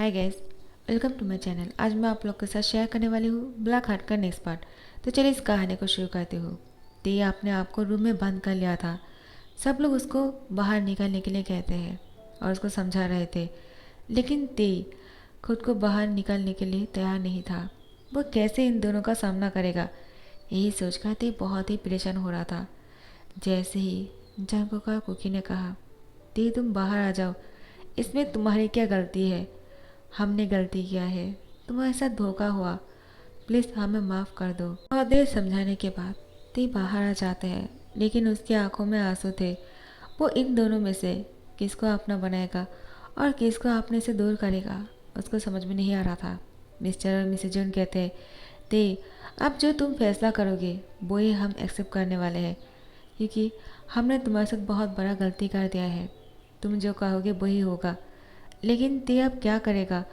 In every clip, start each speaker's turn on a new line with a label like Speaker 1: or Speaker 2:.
Speaker 1: Hi guys, welcome to my channel. आज मैं आप लोग के साथ शेयर करने वाली हूँ ब्लैक हार्ट का नेक्स्ट पार्ट। तो चलिए इस कहानी को शुरू करती हूँ। ते अपने आप को रूम में बंद कर लिया था। सब लोग उसको बाहर निकलने के लिए कहते हैं और उसको समझा रहे थे, लेकिन ते खुद को बाहर निकलने के लिए तैयार नहीं था। वो कैसे इन दोनों का सामना करेगा, यही सोचकर ते बहुत ही परेशान हो रहा था। जैसे ही जंको का कुकी ने कहा, ते तुम बाहर आ जाओ, इसमें तुम्हारी क्या गलती है? हमने गलती किया है, तुम्हारे साथ धोखा हुआ, प्लीज़ हमें माफ़ कर दो। बहुत देर समझाने के बाद ते बाहर आ जाते हैं, लेकिन उसकी आंखों में आंसू थे। वो इन दोनों में से किसको अपना बनाएगा और किसको अपने से दूर करेगा, उसको समझ में नहीं आ रहा था। मिस्टर और मिसेज जून कहते हैं, ते अब जो तुम फैसला करोगे वो ही हम एक्सेप्ट करने वाले हैं, क्योंकि हमने तुम्हारे साथ बहुत बड़ा गलती कर दिया है। तुम जो कहोगे वही होगा। लेकिन ते अब क्या करेगा,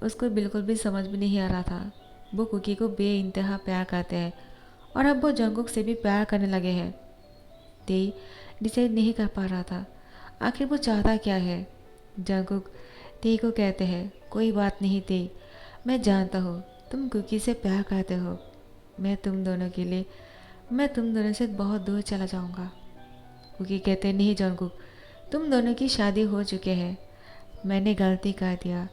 Speaker 1: उसको बिल्कुल भी समझ में नहीं आ रहा था। वो कुकी को बेइंतहा प्यार करते हैं और अब वो जंगकुक से भी प्यार करने लगे हैं। ते डिसाइड नहीं कर पा रहा था आखिर वो चाहता क्या है। जंगकुक ते को कहते हैं, कोई बात नहीं ते, मैं जानता हूँ तुम कुकी से प्यार करते हो। मैं तुम दोनों से बहुत दूर चला जाऊँगा। कुकी कहते, नहीं जंगकुक, तुम दोनों की शादी हो चुके हैं। मैंने गलती कर दिया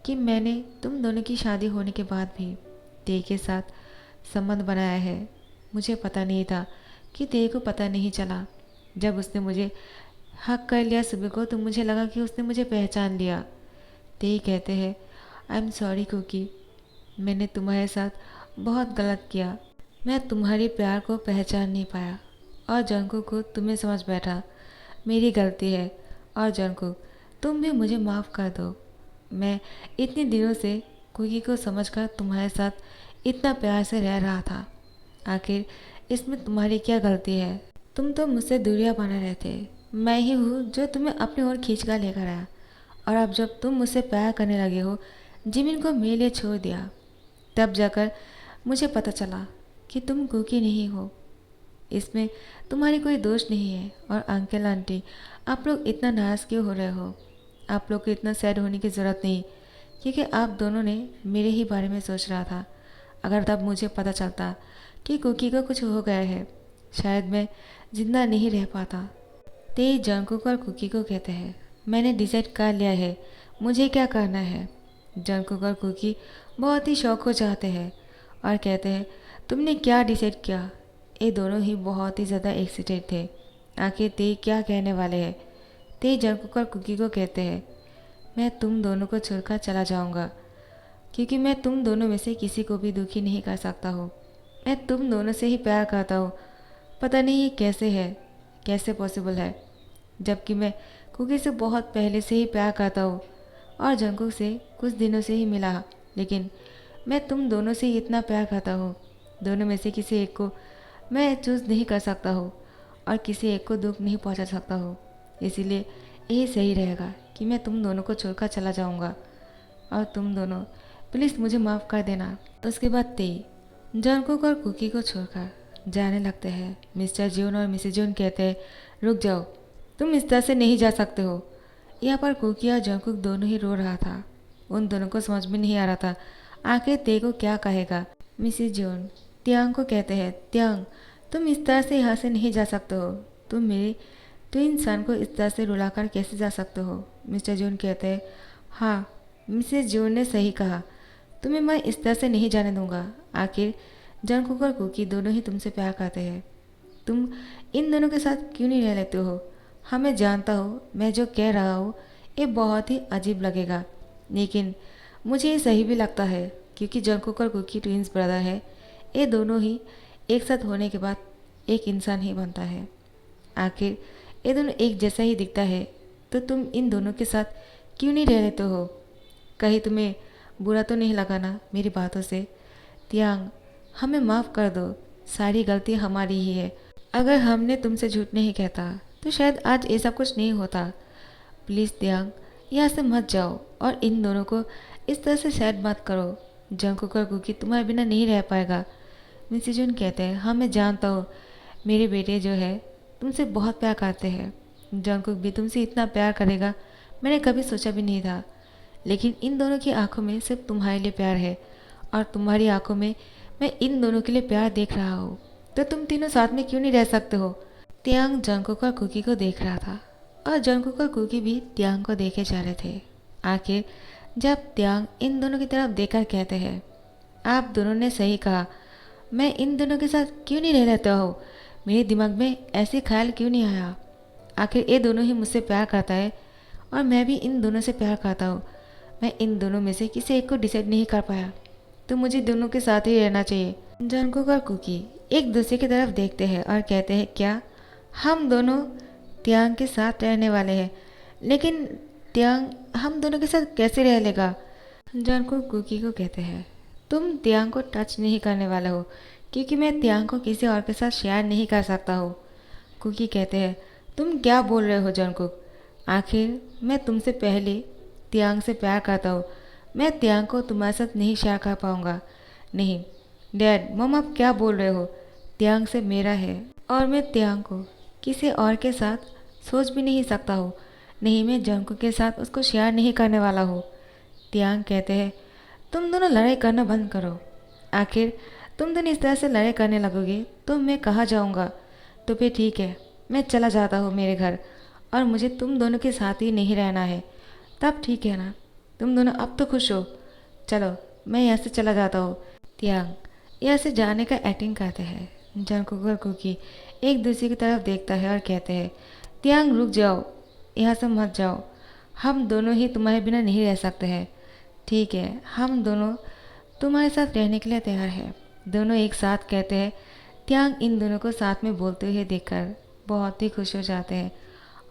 Speaker 1: कि मैंने तुम दोनों की शादी होने के बाद भी ते के साथ संबंध बनाया है। मुझे पता नहीं था कि ते को पता नहीं चला। जब उसने मुझे हक कर लिया सुबह को तो मुझे लगा कि उसने मुझे पहचान लिया। ते कहते हैं, आई एम सॉरी कुकी, मैंने तुम्हारे साथ बहुत गलत किया। मैं तुम्हारे प्यार को पहचान नहीं पाया और जंको को तुम्हें समझ बैठा। मेरी गलती है। और जंको, तुम भी मुझे माफ़ कर दो। मैं इतने दिनों से कुकी को समझकर तुम्हारे साथ इतना प्यार से रह रहा था। आखिर इसमें तुम्हारी क्या गलती है? तुम तो मुझसे दूरियां बना रहे थे। मैं ही हूँ जो तुम्हें अपनी ओर खींच कर लेकर आया। और अब जब तुम मुझसे प्यार करने लगे हो, जिमिन को मेरे लिए छोड़ दिया, तब जाकर मुझे पता चला कि तुम कुकी नहीं हो। इसमें तुम्हारी कोई दोष नहीं है। और अंकल आंटी, आप लोग इतना नाराज़ क्यों हो रहे हो? आप लोग को इतना सैड होने की ज़रूरत नहीं, क्योंकि आप दोनों ने मेरे ही बारे में सोच रहा था। अगर तब मुझे पता चलता कि कुकी को कुछ हो गया है, शायद मैं जिंदा नहीं रह पाता। ते जंकुक और कुकी को कहते हैं, मैंने डिसाइड कर लिया है मुझे क्या करना है। जंकुक और कुकी बहुत ही शौक हो जाते हैं और कहते हैं, तुमने क्या डिसाइड किया? ये दोनों ही बहुत ही ज़्यादा एक्साइटेड थे। आखिर ते क्या कहने वाले हैं। ते जंकुक और कुकी को कहते हैं, मैं तुम दोनों को छोड़कर चला जाऊंगा, क्योंकि मैं तुम दोनों में से किसी को भी दुखी नहीं कर सकता हूँ। मैं तुम दोनों से ही प्यार करता हूँ। पता नहीं ये कैसे है, कैसे पॉसिबल है, जबकि मैं कुकी से बहुत पहले से ही प्यार करता हूँ और जंकुक से कुछ दिनों से ही मिला, लेकिन मैं तुम दोनों से ही इतना प्यार करता हूँ। दोनों में से किसी एक को मैं चूज़ नहीं कर सकता हूँ और किसी एक को दुख नहीं पहुँचा सकता हूँ। इसीलिए यही सही रहेगा कि मैं तुम दोनों को छोड़कर चला जाऊँगा और तुम दोनों प्लीज़ मुझे माफ़ कर देना। तो उसके बाद ते जंकुक और कुकी को छोड़कर जाने लगते हैं। मिस्टर जून और मिसेज जून कहते हैं, रुक जाओ, तुम इस तरह से नहीं जा सकते हो। यहाँ पर कुकी और जंकुक दोनों ही रो रहा था। उन दोनों को समझ में नहीं आ रहा था आखिर ते को क्या कहेगा। मिसेज जून त्यांग को कहते हैं, त्यांग, तुम इस तरह से यहाँ से नहीं जा सकते हो। तुम मेरे ट्विन सन को इस तरह से रुलाकर कैसे जा सकते हो? मिस्टर जून कहते हैं, हाँ, मिसेज जून ने सही कहा, तुम्हें मैं इस तरह से नहीं जाने दूंगा। आखिर जंकुक और कुकी दोनों ही तुमसे प्यार करते हैं। तुम इन दोनों के साथ क्यों नहीं रह लेते हो? हाँ, मैं जानता हूँ मैं जो कह रहा हूँ ये बहुत ही अजीब लगेगा, लेकिन मुझे ये सही भी लगता है, क्योंकि जंकुक और कुकी ट्विंस ब्रदर है। ये दोनों ही एक साथ होने के बाद एक इंसान ही बनता है। आखिर ये दोनों एक जैसा ही दिखता है, तो तुम इन दोनों के साथ क्यों नहीं रह लेते हो? कहीं तुम्हें बुरा तो नहीं लगा ना मेरी बातों से? त्यांग, हमें माफ़ कर दो, सारी गलती हमारी ही है। अगर हमने तुमसे झूठ नहीं कहता तो शायद आज ऐसा कुछ नहीं होता। प्लीज़ त्यांग, यहाँ से मत जाओ और इन दोनों को इस तरह से सैड मत करो। जंकुक और कुकी तुम्हारे बिना नहीं रह पाएगा। मिसेज जून कहते हैं, हाँ मैं जानता हूँ, मेरे बेटे जो है तुमसे बहुत प्यार करते हैं। जंकुक भी तुमसे इतना प्यार करेगा मैंने कभी सोचा भी नहीं था, लेकिन इन दोनों की आंखों में सिर्फ तुम्हारे लिए प्यार है और तुम्हारी आंखों में मैं इन दोनों के लिए प्यार देख रहा हूँ। तो तुम तीनों साथ में क्यों नहीं रह सकते हो? त्यांग जंगकुक और कुकी को देख रहा था और जंगकुक और कुकी भी त्यांग को देखे जा रहे थे। आखिर जब त्यांग इन दोनों की तरफ देखकर कहते हैं, आप दोनों ने सही कहा, मैं इन दोनों के साथ क्यों नहीं रह लेता हूँ? मेरे दिमाग में ऐसे ख्याल क्यों नहीं आया? आखिर ये दोनों ही मुझसे प्यार करता है और मैं भी इन दोनों से प्यार करता हूँ। मैं इन दोनों में से किसी एक को डिसाइड नहीं कर पाया, तो मुझे दोनों के साथ ही रहना चाहिए। जंगकुक और कुकी एक दूसरे की तरफ देखते हैं और कहते हैं, क्या हम दोनों त्यांग के साथ रहने वाले हैं? लेकिन त्यांग हम दोनों के साथ कैसे रह लेगा? जंगकुक कुकी को कहते हैं, तुम त्यांग को टच नहीं करने वाले हो क्योंकि मैं त्यांग को किसी और के साथ शेयर नहीं कर सकता हूँ। कुकी कहते हैं, तुम क्या बोल रहे हो जंगकुक? आखिर मैं तुमसे पहले त्यांग से प्यार करता हूँ। मैं त्यांग को तुम्हारे साथ नहीं शेयर कर पाऊँगा। नहीं डैड, मम आप क्या बोल रहे हो? त्यांग से मेरा है और मैं त्यांग को किसी और के साथ सोच भी नहीं सकता हूँ। नहीं, मैं जंगकुक के साथ उसको शेयर नहीं करने वाला हूँ। त्यांग कहते हैं, तुम दोनों लड़ाई करना बंद करो। आखिर तुम दोनों इस तरह से लड़ाई करने लगोगे तो मैं कहाँ जाऊँगा? तो फिर ठीक है, मैं चला जाता हूँ मेरे घर और मुझे तुम दोनों के साथ ही नहीं रहना है। तब ठीक है ना? तुम दोनों अब तो खुश हो? चलो मैं यहाँ से चला जाता हूँ। त्यांग यहाँ से जाने का एक्टिंग करते हैं। जंगकुक और कुकी एक दूसरे की तरफ देखता है और कहते हैं, त्यांग रुक जाओ, यहाँ से मत जाओ। हम दोनों ही तुम्हारे बिना नहीं रह सकते हैं। ठीक है, हम दोनों तुम्हारे साथ रहने के लिए तैयार है। दोनों एक साथ कहते हैं। त्यांग इन दोनों को साथ में बोलते हुए देखकर बहुत ही खुश हो जाते हैं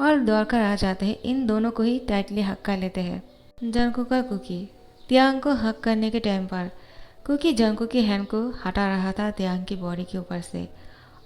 Speaker 1: और दौड़कर आ जाते हैं। इन दोनों को ही टाइटली हक कर लेते हैं। जंगकुक और कुकी त्यांग को हक करने के टाइम पर कुकी जंगकुक की हैंड को हटा रहा था त्यांग की बॉडी के ऊपर से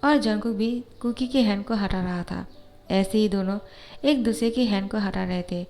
Speaker 1: और जंगकुक भी कुकी की हैंड को हटा रहा था। ऐसे ही दोनों एक दूसरे की हैंड को हटा रहे थे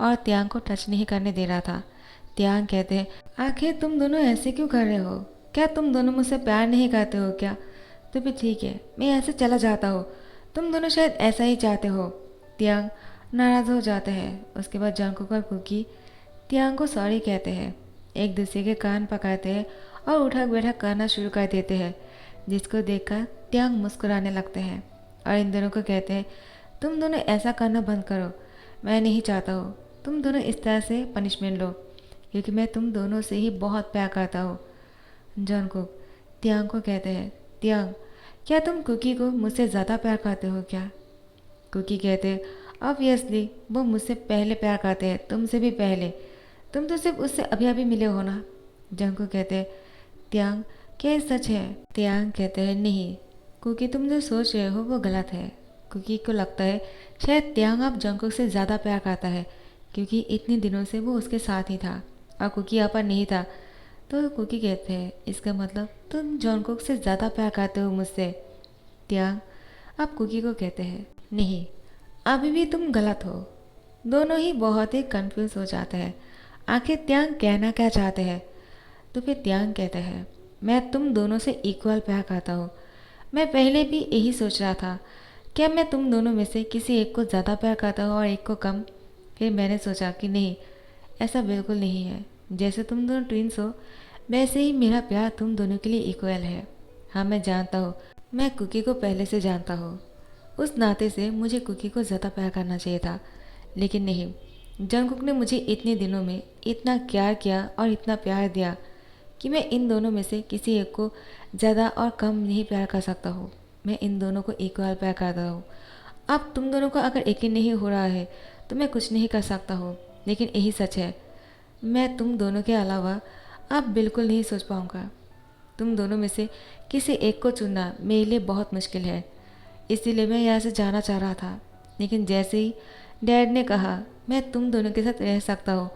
Speaker 1: और त्यांग को टच नहीं करने दे रहा था। त्यांग कहते हैं, आखिर तुम दोनों ऐसे क्यों कर रहे हो? क्या तुम दोनों मुझसे प्यार नहीं करते हो क्या? तो फिर ठीक है, मैं यहाँ से चला जाता हूँ। तुम दोनों शायद ऐसा ही चाहते हो। त्यांग नाराज़ हो जाते हैं। उसके बाद जंगकुक और कुकी त्यांग को सॉरी कहते हैं, एक दूसरे के कान पकड़ते हैं और उठक बैठक करना शुरू कर देते हैं, जिसको देखकर त्यांग मुस्कुराने लगते हैं और इन दोनों को कहते हैं, तुम दोनों ऐसा करना बंद करो। मैं नहीं चाहता हूँ तुम दोनों इस तरह से पनिशमेंट लो, क्योंकि मैं तुम दोनों से ही बहुत प्यार करता हूँ। जंगकुक त्यांग को कहते हैं, त्यांग क्या तुम कुकी को मुझसे ज़्यादा प्यार करते हो क्या? कुकी कहते हैं, ऑब्वियसली वो मुझसे पहले प्यार करते हैं, तुमसे भी पहले। तुम तो सिर्फ उससे अभी अभी मिले हो ना? जंगकुक कहते हैं, त्यांग क्या ये सच है? त्यांग कहते हैं, नहीं कुकी, तुम जो सोच रहे हो वो गलत है। कुकी को लगता है शायद त्यांग अब जंगकुक से ज़्यादा प्यार करता है, क्योंकि इतने दिनों से वो उसके साथ ही था और कुकी यहाँ पर नहीं था। तो कुकी कहते हैं, इसका मतलब तुम जंगकुक से ज़्यादा प्यार करते हो मुझसे। त्यांग अब कुकी को कहते हैं, नहीं अभी भी तुम गलत हो। दोनों ही बहुत ही कंफ्यूज हो जाते हैं, आखिर त्यांग कहना क्या चाहते हैं। तो फिर त्यांग कहते हैं, मैं तुम दोनों से इक्वल प्यार करता हूँ। मैं पहले भी यही सोच रहा था, क्या मैं तुम दोनों में से किसी एक को ज़्यादा प्यार करता हूँ और एक को कम। फिर मैंने सोचा कि नहीं, ऐसा बिल्कुल नहीं है। जैसे तुम दोनों ट्विंस हो, वैसे ही मेरा प्यार तुम दोनों के लिए इक्वल है। हाँ मैं जानता हूँ, मैं कुकी को पहले से जानता हूँ, उस नाते से मुझे कुकी को ज़्यादा प्यार करना चाहिए था, लेकिन नहीं। जंगकुक ने मुझे इतने दिनों में इतना केयर किया और इतना प्यार दिया कि मैं इन दोनों में से किसी एक को ज़्यादा और कम नहीं प्यार कर सकता हूँ। मैं इन दोनों को इक्वल प्यार करता हूँ। अब तुम दोनों को अगर यकीन नहीं हो रहा है तो मैं कुछ नहीं कर सकता हूँ, लेकिन यही सच है, मैं तुम दोनों के अलावा अब बिल्कुल नहीं सोच पाऊँगा। तुम दोनों में से किसी एक को चुनना मेरे लिए बहुत मुश्किल है, इसीलिए मैं यहाँ से जाना चाह रहा था। लेकिन जैसे ही डैड ने कहा मैं तुम दोनों के साथ रह सकता हूँ,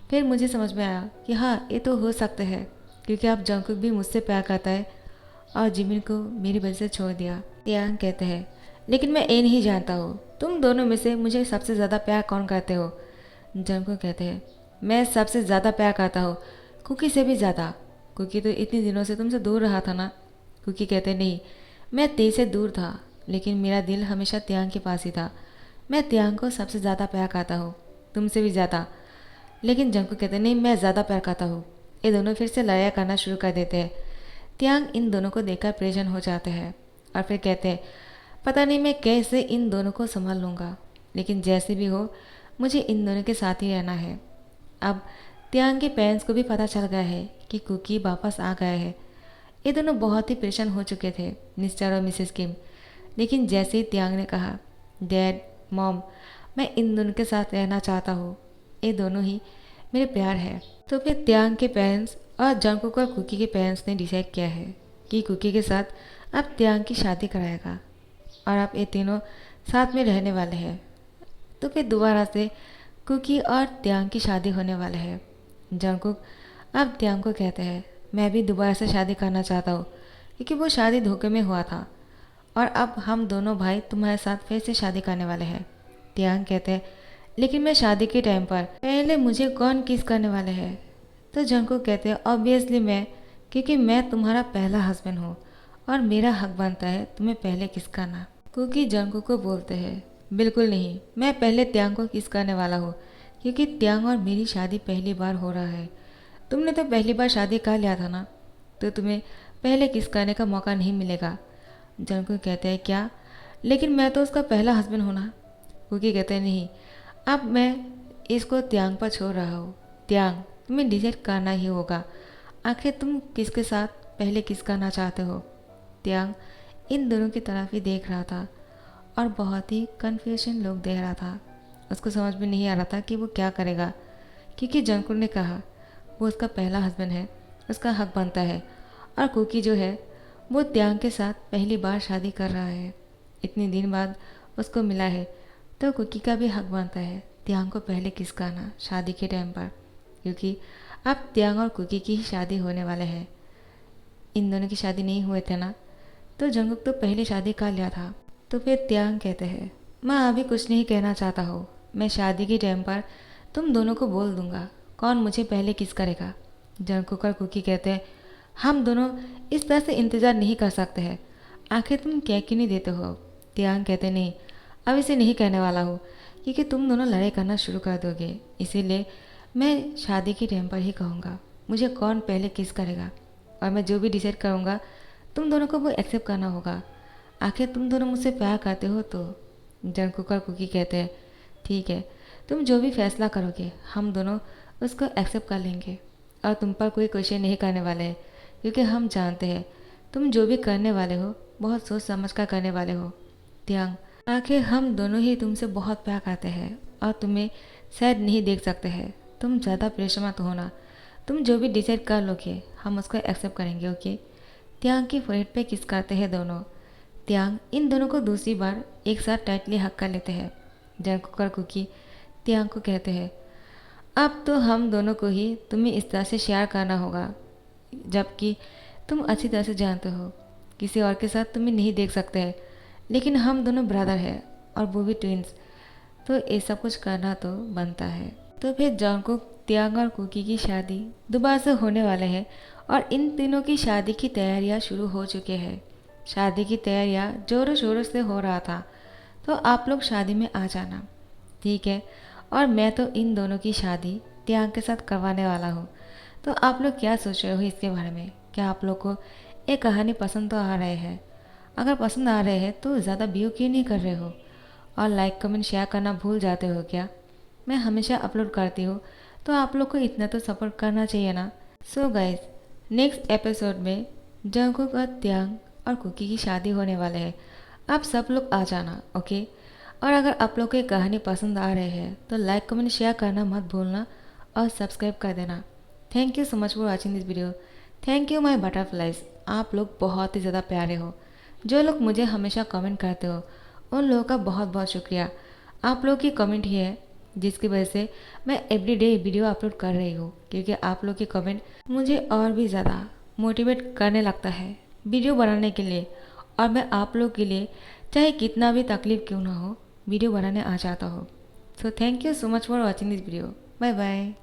Speaker 1: फिर मुझे समझ में आया कि हाँ ये तो हो सकता है, क्योंकि अब जंगकुक भी मुझसे प्यार करता है और जिमिन को मेरी वजह से छोड़ दिया। त्यांग कहते हैं, लेकिन मैं ये नहीं जानता हूँ तुम दोनों में से मुझे सबसे ज़्यादा प्यार कौन करते हो। जंगकुक कहते हैं, मैं सबसे ज़्यादा प्यार करता हूँ, कुकी से भी ज़्यादा। कुकी तो इतने दिनों से तुमसे दूर रहा था ना। कुकी कहते हैं, नहीं मैं तेज से दूर था, लेकिन मेरा दिल हमेशा त्यांग के पास ही था। मैं त्यांग को सबसे ज़्यादा प्यार करता हूँ, तुमसे भी ज़्यादा। लेकिन जंगकुक कहते नहीं, मैं ज़्यादा प्यार करता हूँ। ये दोनों फिर से लड़ाई करना शुरू कर देते हैं। त्यांग इन दोनों को देखकर परेशान हो जाते हैं और फिर कहते हैं पता नहीं मैं कैसे इन दोनों को संभाल लूँगा, लेकिन जैसे भी हो मुझे इन दोनों के साथ ही रहना है। अब त्यांग के पेरेंट्स को भी पता चल गया है कि कुकी वापस आ गया है। ये दोनों बहुत ही परेशान हो चुके थे, मिस्टर और मिसेस किम। लेकिन जैसे ही त्यांग ने कहा डैड मॉम मैं इन दोनों के साथ रहना चाहता हूँ, ये दोनों ही मेरे प्यार है, तो फिर त्यांग के पेरेंट्स और जंगकुक और कुकी के पेरेंट्स ने डिसाइड किया है कि कुकी के साथ अब त्यांग की शादी कराएगा और अब ये तीनों साथ में रहने वाले हैं। तो फिर दोबारा से कुकी और त्यांग की शादी होने वाले है। जंगकुक अब त्यांग को कहते हैं मैं भी दोबारा से शादी करना चाहता हूँ, क्योंकि वो शादी धोखे में हुआ था और अब हम दोनों भाई तुम्हारे साथ फिर से शादी करने वाले हैं। त्यांग कहते हैं लेकिन मैं शादी के टाइम पर पहले मुझे कौन किस करने वाले हैं? तो जंगकुक कहते हैं ऑब्वियसली मैं, क्योंकि मैं तुम्हारा पहला हस्बैंड हूँ और मेरा हक बनता है तुम्हें पहले किस करना। कुकी जंगकुक को बोलते हैं बिल्कुल नहीं, मैं पहले त्यांग को किस करने वाला हूँ, क्योंकि त्यांग और मेरी शादी पहली बार हो रहा है। तुमने तो पहली बार शादी कर लिया था ना, तो तुम्हें पहले किस करने का मौका नहीं मिलेगा। जंगकुक कहते हैं क्या? लेकिन मैं तो उसका पहला हस्बैंड हूँ ना। कुकी कहते हैं नहीं, अब मैं इसको त्यांग पर छोड़ रहा हूँ। त्यांग तुम्हें डिसाइड करना ही होगा, आखिर तुम किसके साथ पहले किस करना चाहते हो। त्यांग इन दोनों की तरफ ही देख रहा था और बहुत ही कन्फ्यूजन लोग देख रहा था। उसको समझ में नहीं आ रहा था कि वो क्या करेगा, क्योंकि जंगकुक ने कहा वो उसका पहला हस्बैंड है, उसका हक बनता है, और कुकी जो है वो त्यांग के साथ पहली बार शादी कर रहा है, इतने दिन बाद उसको मिला है, तो कुकी का भी हक बनता है त्यांग को पहले किस करना शादी के टाइम पर, क्योंकि अब त्यांग और कुकी की ही शादी होने वाले हैं। इन दोनों की शादी नहीं हुए थे ना, तो जंगकुक तो पहले शादी कर लिया था। तो फिर त्यांग कहते हैं मैं अभी कुछ नहीं कहना चाहता हूँ, मैं शादी के टाइम पर तुम दोनों को बोल दूंगा कौन मुझे पहले किस करेगा। जंगकुक और कुकी कहते हैं हम दोनों इस तरह से इंतज़ार नहीं कर सकते हैं, आखिर तुम क्या क्यों नहीं देते हो। त्यांग कहते नहीं, अब इसे नहीं कहने वाला हूँ, क्योंकि तुम दोनों लड़ाई करना शुरू कर दोगे, इसीलिए मैं शादी के टाइम पर ही कहूँगा मुझे कौन पहले किस करेगा, और मैं जो भी डिसाइड करूँगा तुम दोनों को वो एक्सेप्ट करना होगा, आखिर तुम दोनों मुझसे प्यार करते हो तो। जंगकुक और कुकी कहते हैं ठीक है, तुम जो भी फैसला करोगे हम दोनों उसको एक्सेप्ट कर लेंगे और तुम पर कोई क्वेश्चन नहीं करने वाले हैं, क्योंकि हम जानते हैं तुम जो भी करने वाले हो बहुत सोच समझ कर करने वाले हो। त्यांग आखिर हम दोनों ही तुमसे बहुत प्यार करते हैं और तुम्हें शायद नहीं देख सकते हैं, तुम ज़्यादा परेशान मत होना, तुम जो भी डिसाइड कर लोगे हम उसको एक्सेप्ट करेंगे ओके। त्यांग की फोrehead पे किस करते हैं दोनों। त्यांग इन दोनों को दूसरी बार एक साथ टाइटली हक कर लेते हैं। जंगकुक और कुकी त्यांग को कहते हैं अब तो हम दोनों को ही तुम्हें इस तरह से शेयर करना होगा, जबकि तुम अच्छी तरह से जानते हो किसी और के साथ तुम्हें नहीं देख सकते हैं, लेकिन हम दोनों ब्रदर हैं और वो भी ट्विंस, तो ये सब कुछ करना तो बनता है। तो फिर जंगकुक त्यांग और कुकी की शादी दोबारा से होने वाले हैं और इन तीनों की शादी की तैयारियां शुरू हो चुके हैं। शादी की तैयारियां ज़ोरों शोरों से हो रहा था, तो आप लोग शादी में आ जाना ठीक है। और मैं तो इन दोनों की शादी त्यांग के साथ करवाने वाला हूँ, तो आप लोग क्या सोच रहे हो इसके बारे में? क्या आप लोग को ये कहानी पसंद तो आ रहे हैं? अगर पसंद आ रहे हैं तो ज़्यादा व्यू क्यों नहीं कर रहे हो और लाइक कमेंट शेयर करना भूल जाते हो क्या? मैं हमेशा अपलोड करती हूँ, तो आप लोग को इतना तो सपोर्ट करना चाहिए ना। सो गाइज नेक्स्ट एपिसोड में जंगकुक और त्यांग और कुकी की शादी होने वाले हैं, आप सब लोग आ जाना ओके। और अगर आप लोग को ये कहानी पसंद आ रहे हैं तो लाइक कमेंट शेयर करना मत भूलना और सब्सक्राइब कर देना। Thank you so much for watching this video. Thank you my butterflies, आप लोग बहुत ही ज़्यादा प्यारे हो। जो लोग मुझे हमेशा कमेंट करते हो उन लोगों का बहुत बहुत शुक्रिया। आप लोग की कमेंट ही है जिसकी वजह से मैं एवरीडे वीडियो अपलोड कर रही हूँ, क्योंकि आप लोग की कमेंट मुझे और भी ज़्यादा मोटिवेट करने लगता है वीडियो बनाने के लिए, और मैं आप लोग के लिए चाहे कितना भी तकलीफ क्यों ना हो वीडियो बनाने आ जाता हूँ। So thank you so much for watching this video. Bye bye.